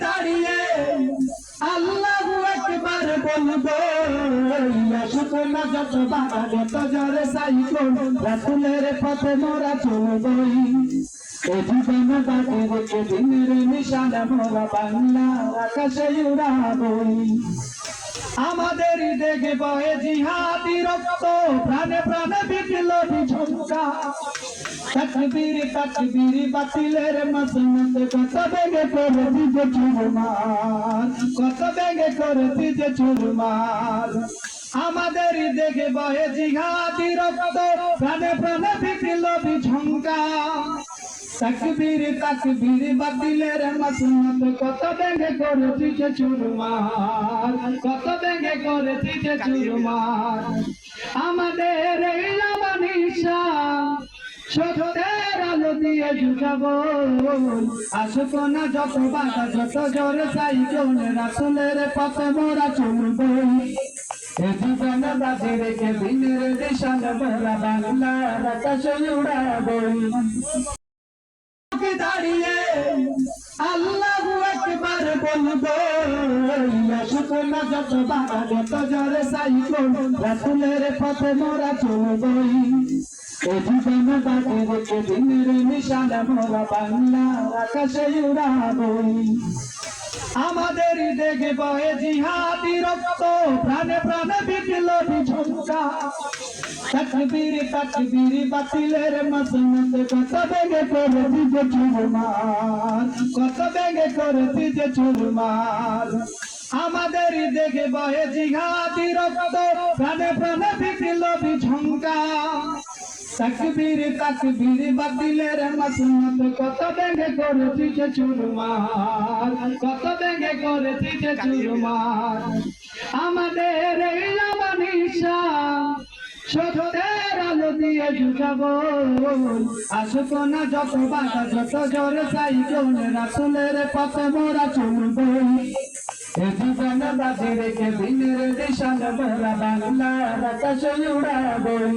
দাঁড়িয়ে আল্লাহু আকবার বলবো। শুকনা যত বাবা যত জোরে সাইকো রাসূলের পথে মোরা চলবই। এ জীবন বাকি রেখে দিনের নিশানা মোরা বাংলার আকাশে উড়াবই। আমাদের দেখে বয়ে জিহাদি রক্ত, প্রাণে প্রাণে বিপ্লবী ঝঙ্কা। তাকবীর তাকবীর বাতিলের মসনদ কত বেগে করেছি যে চুরমার, কত বেগে করেছি যে চুরমার। আমাদের দেখে বয়ে জিহাদি রক্ত, প্রাণে প্রাণে বিপ্লবী ঝঙ্কা। তাকবীর তাকবীর বাতিলের মসনদ কত বেগে করেছি যে চুরমার, কত বেগে করেছি যে চুরমার। আমাদের এই আমানিশা সত্যের আলো দিয়ে ঝুঁকাবো। আসুক না যত বাধা যত জোরে সাইক্লোন, রাসূলের পথে মোরা চলবই। এ জীবন বাজি রেখে দিনের নিশানা মোরা বাংলার আকাশে উড়াবই। দাঁড়িয়ে আল্লাহু আকবার বলবো। আসুক না যত বাধা যত জোরে সাইক্লোন, রাসূলের পথে মোরা চলবই। এ জীবন বাকি রেখে দিনের নিশানা মোরা বাংলার আকাশে উড়াবই। আমাদের দেখে বয়ে জিহাদি রক্ত, প্রাণে প্রাণে বিপ্লবী ঝঙ্কা। তাকবীর তাকবীর বাতিলের মসনদ কত বেগে করেছি যে চুরমার, কত বেগে করেছি যে চুরমার। আমাদের দেখে বয়ে জিহাদি রক্ত, প্রাণে প্রাণে বিপ্লবী ঝঙ্কা। তাকবীর তাকবীর বাতিলের মসনদ কত বেগে করেছি যে চুরমার, কত বেগে করেছি যে চুরমার। আমাদের এই আমানিশা সত্যের আলো দিয়ে ঝুঁকাবো। আসুক না যত বাধা যত জোরে সাইক্লোন, রাসূলের পথে মোরা চলবই। এ জীবন বাজি রেখে দিনের নিশানা মোরা বাংলার আকাশে উড়াবই।